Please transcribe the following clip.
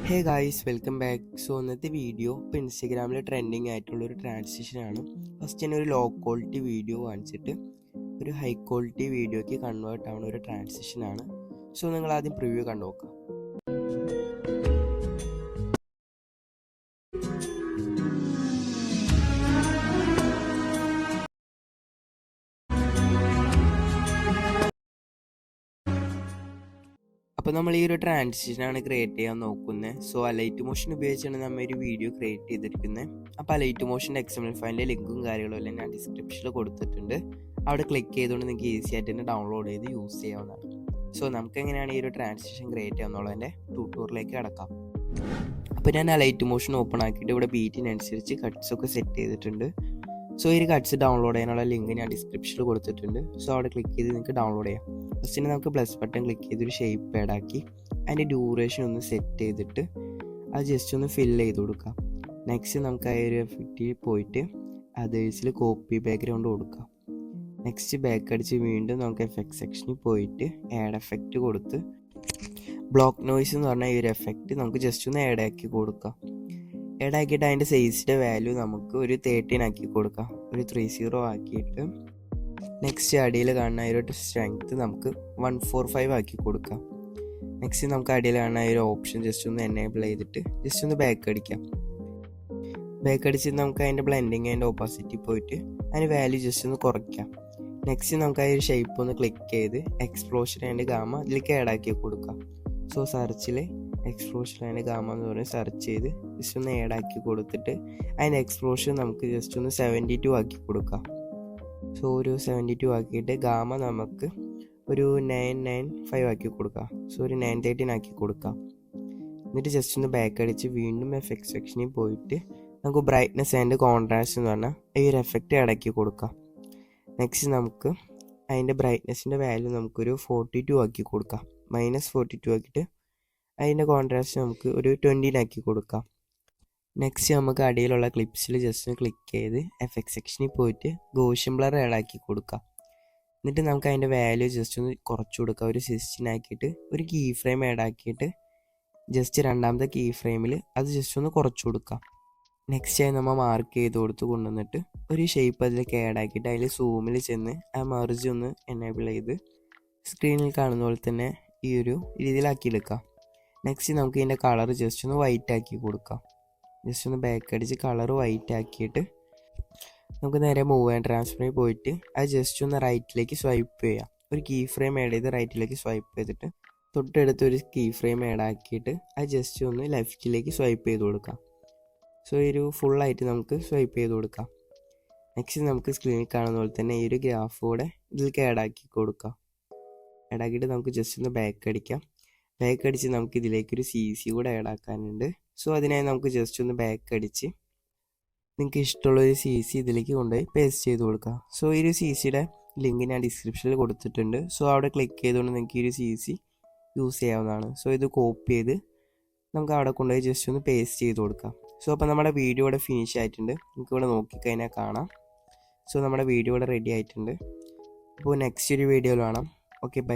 Hey guys, welcome back. So ഇന്നത്തെ video ഇപ്പോൾ ഇൻസ്റ്റഗ്രാമിൽ ട്രെൻഡിങ് ആയിട്ടുള്ളൊരു ട്രാൻസിഷനാണ്. ഫസ്റ്റ് തന്നെ ഒരു ലോ ക്വാളിറ്റി വീഡിയോ കാണിച്ചിട്ട് ഒരു ഹൈ ക്വാളിറ്റി വീഡിയോയ്ക്ക് കൺവേർട്ട് ആവുന്ന ഒരു ട്രാൻസിഷനാണ്. സോ നിങ്ങൾ ആദ്യം പ്രിവ്യൂ കണ്ടു നോക്കാം. അപ്പോൾ നമ്മൾ ഈ ഒരു ട്രാൻസിഷനാണ് ക്രിയേറ്റ് ചെയ്യാൻ നോക്കുന്നത്. സോ അലൈറ്റ് മോഷൻ ഉപയോഗിച്ചാണ് നമ്മൾ ഒരു വീഡിയോ ക്രിയേറ്റ് ചെയ്തിരിക്കുന്നത്. അപ്പോൾ അലൈറ്റ് മോഷൻ്റെ XML ഫയലിൻ്റെ ലിങ്കും കാര്യങ്ങളും എല്ലാം ഞാൻ ഡിസ്ക്രിപ്ഷനിൽ കൊടുത്തിട്ടുണ്ട്. അവിടെ ക്ലിക്ക് ചെയ്തുകൊണ്ട് നിങ്ങൾക്ക് ഈസി ആയിട്ട് തന്നെ ഡൗൺലോഡ് ചെയ്ത് യൂസ് ചെയ്യാവുന്നതാണ്. സോ നമുക്ക് എങ്ങനെയാണ് ഈ ഒരു ട്രാൻസിഷൻ ക്രിയേറ്റ് ചെയ്യാന്നുള്ളതിൻ്റെ ട്യൂട്ടോറിയലിലേക്ക് കടക്കാം. അപ്പോൾ ഞാൻ അലൈറ്റ് മോഷൻ ഓപ്പൺ ആക്കിയിട്ട് ഇവിടെ ബീറ്റിനനുസരിച്ച് കട്ട്സ് ഒക്കെ സെറ്റ് ചെയ്തിട്ടുണ്ട്. സോ ഈ കട്ട്സ് ഡൗൺലോഡ് ചെയ്യാനുള്ള ലിങ്ക് ഞാൻ ഡിസ്ക്രിപ്ഷനിൽ കൊടുത്തിട്ടുണ്ട്. സോ അവിടെ ക്ലിക്ക് ചെയ്ത് നിങ്ങൾക്ക് ഡൗൺലോഡ് ചെയ്യാം. ഫസ്റ്റ് നമുക്ക് പ്ലസ് ബട്ടൺ ക്ലിക്ക് ചെയ്തൊരു ഷേപ്പ് ആഡ് ആക്കി അതിൻ്റെ ഡ്യൂറേഷൻ ഒന്ന് സെറ്റ് ചെയ്തിട്ട് അത് ജസ്റ്റ് ഒന്ന് ഫില്ല് ചെയ്ത് കൊടുക്കാം. നെക്സ്റ്റ് നമുക്ക് ആ ഒരു എഫക്റ്റിൽ പോയിട്ട് അതേഴ്സിൽ കോപ്പി ബാക്ക്ഗ്രൗണ്ട് കൊടുക്കാം. നെക്സ്റ്റ് ബാക്ക് അടിച്ച് വീണ്ടും നമുക്ക് എഫക്റ്റ് സെക്ഷനിൽ പോയിട്ട് ആഡ് എഫക്റ്റ് കൊടുത്ത് ബ്ലോക്ക് നോയ്സ് എന്ന് പറഞ്ഞാൽ ഈ ഒരു എഫക്റ്റ് നമുക്ക് ജസ്റ്റ് ഒന്ന് ആഡ് ആക്കി കൊടുക്കാം. ആഡ് ആക്കിയിട്ട് അതിൻ്റെ സൈസിൻ്റെ വാല്യൂ നമുക്ക് ഒരു 13 ആക്കി കൊടുക്കാം, ഒരു 30 ആക്കിയിട്ട് നെക്സ്റ്റ് അടിയിൽ കാണുന്ന ഒരു സ്ട്രെങ്ത് നമുക്ക് 145 ആക്കി കൊടുക്കാം. നെക്സ്റ്റ് നമുക്ക് അടിയിൽ കാണുന്ന ഒരു ഓപ്ഷൻ ജസ്റ്റ് ഒന്ന് എനേബിൾ ചെയ്തിട്ട് ജസ്റ്റ് ഒന്ന് ബാക്ക് അടിക്കാം. ബാക്ക് അടിച്ച് നമുക്ക് അതിൻ്റെ ബ്ലെൻഡിങ് അതിൻ്റെ ഓപ്പോസിറ്റിൽ പോയിട്ട് അതിന് വാല്യൂ ജസ്റ്റ് ഒന്ന് കുറയ്ക്കാം. നെക്സ്റ്റ് നമുക്ക് ആ ഒരു ഷേപ്പ് ഒന്ന് ക്ലിക്ക് ചെയ്ത് എക്സ്പ്ലോഷൻ ആൻഡ് ഗാമ ഇതിലേക്ക് ആഡ് ആക്കി കൊടുക്കാം. സോ സെർച്ചിൽ എക്സ്പ്ലോഷൻ ആൻഡ് ഗാമ എന്ന് പറഞ്ഞ് സെർച്ച് ചെയ്ത് ജസ്റ്റ് ഒന്ന് ആഡ് ആക്കി കൊടുത്തിട്ട് അതിൻ്റെ എക്സ്പ്ലോഷൻ നമുക്ക് ജസ്റ്റ് ഒന്ന് 72 ആക്കി കൊടുക്കാം. സോ ഒരു 72 ആക്കിയിട്ട് ഗാമ നമുക്ക് ഒരു 995 ആക്കി കൊടുക്കാം. സോ ഒരു 913 ആക്കി കൊടുക്കാം. എന്നിട്ട് ജസ്റ്റ് ഒന്ന് ബാക്ക് അടിച്ച് വീണ്ടും എഫക്റ്റ് സെക്ഷനിൽ പോയിട്ട് നമുക്ക് ബ്രൈറ്റ്നെസ് ആൻഡ് കോൺട്രാസ്റ്റ് എന്ന് പറഞ്ഞാൽ ഈ ഒരു എഫക്റ്റ് അടക്കി കൊടുക്കാം. നെക്സ്റ്റ് നമുക്ക് അതിൻ്റെ ബ്രൈറ്റ്നെസ്സിൻ്റെ വാല്യൂ നമുക്കൊരു 42 ആക്കി കൊടുക്കാം, -42 ആക്കിയിട്ട് അതിൻ്റെ കോൺട്രാസ്റ്റ് നമുക്ക് ഒരു 20 ആക്കി കൊടുക്കാം. നെക്സ്റ്റ് നമുക്ക് അടിയിലുള്ള ക്ലിപ്സിൽ ജസ്റ്റ് ക്ലിക്ക് ചെയ്ത് എഫക്റ്റ് സെക്ഷനിൽ പോയിട്ട് ഗോഷ്യൻ ബ്ലർ ആഡ് ആക്കി കൊടുക്കാം. എന്നിട്ട് നമുക്ക് അതിൻ്റെ വാല്യൂ ജസ്റ്റ് ഒന്ന് കുറച്ച് കൊടുക്കാം, ഒരു 16 ആക്കിയിട്ട് ഒരു കീ ഫ്രെയിം ആഡ് ആക്കിയിട്ട് ജസ്റ്റ് രണ്ടാമത്തെ കീ ഫ്രെയിമിൽ അത് ജസ്റ്റ് ഒന്ന് കുറച്ച് കൊടുക്കാം. നെക്സ്റ്റ് ആയി നമ്മൾ മാർക്ക് ചെയ്ത് കൊടുത്ത് കൊണ്ടുവന്നിട്ട് ഒരു ഷേപ്പ് അതിലേക്ക് ആഡ് ആക്കിയിട്ട് അതിൽ സൂമിൽ ചെന്ന് ആ മെർജ് ഒന്ന് എനേബിൾ ചെയ്ത് സ്ക്രീനിൽ കാണുന്ന പോലെ തന്നെ ഈ ഒരു രീതിയിലാക്കിയെടുക്കാം. നെക്സ്റ്റ് നമുക്ക് ഇതിൻ്റെ കളർ ജസ്റ്റ് ഒന്ന് വൈറ്റ് ആക്കി കൊടുക്കാം. ജസ്റ്റ് ഒന്ന് ബാക്ക് അടിച്ച് കളർ വൈറ്റ് ആക്കിയിട്ട് നമുക്ക് നേരെ മൂവ് ആൻഡ് ട്രാൻസ്ഫറിൽ പോയിട്ട് അത് ജസ്റ്റ് ഒന്ന് റൈറ്റിലേക്ക് സ്വൈപ്പ് ചെയ്യാം. ഒരു കീ ഫ്രെയിം ആഡ് ചെയ്ത് റൈറ്റിലേക്ക് സ്വൈപ്പ് ചെയ്തിട്ട് തൊട്ടടുത്ത് ഒരു കീ ഫ്രെയിം ആഡ് ആക്കിയിട്ട് അത് ജസ്റ്റ് ഒന്ന് ലെഫ്റ്റിലേക്ക് സ്വൈപ്പ് ചെയ്ത് കൊടുക്കാം. സോ ഈ ഒരു ഫുള്ളായിട്ട് നമുക്ക് സ്വൈപ്പ് ചെയ്ത് കൊടുക്കാം. നെക്സ്റ്റ് നമുക്ക് സ്ക്രീനിൽ കാണുന്ന പോലെ തന്നെ ഈ ഒരു ഗ്രാഫ് കൂടെ ഇതിലേക്ക് ആഡ് ആക്കി കൊടുക്കാം. ആഡ് ആക്കിയിട്ട് നമുക്ക് ജസ്റ്റ് ഒന്ന് ബാക്ക് അടിക്കാം. ബാക്ക് അടിച്ച് നമുക്ക് ഇതിലേക്കൊരു CC കൂടെ ആഡ് ആക്കാനുണ്ട്. സോ അതിനായി നമുക്ക് ജസ്റ്റ് ഒന്ന് ബാക്ക് അടിച്ച് നിങ്ങൾക്ക് ഇഷ്ടമുള്ളൊരു CC ഇതിലേക്ക് കൊണ്ടുപോയി പേസ്റ്റ് ചെയ്ത് കൊടുക്കുക. സോ ഈ ഒരു CCയുടെ ലിങ്ക് ഞാൻ ഡിസ്ക്രിപ്ഷനിൽ കൊടുത്തിട്ടുണ്ട്. സോ അവിടെ ക്ലിക്ക് ചെയ്തുകൊണ്ട് നിങ്ങൾക്ക് ഈ ഒരു CC യൂസ് ചെയ്യാവുന്നതാണ്. സോ ഇത് കോപ്പി ചെയ്ത് നമുക്ക് അവിടെ കൊണ്ടുപോയി ജസ്റ്റ് ഒന്ന് പേസ്റ്റ് ചെയ്ത് കൊടുക്കാം. സോ അപ്പോൾ നമ്മുടെ വീഡിയോ ഇവിടെ ഫിനിഷ് ആയിട്ടുണ്ട്. നിങ്ങൾക്ക് ഇവിടെ നോക്കിക്കഴിഞ്ഞാൽ കാണാം. സോ നമ്മുടെ വീഡിയോ ഇവിടെ റെഡി ആയിട്ടുണ്ട്. അപ്പോൾ നെക്സ്റ്റ് ഒരു വീഡിയോയിൽ കാണാം. Okay, by.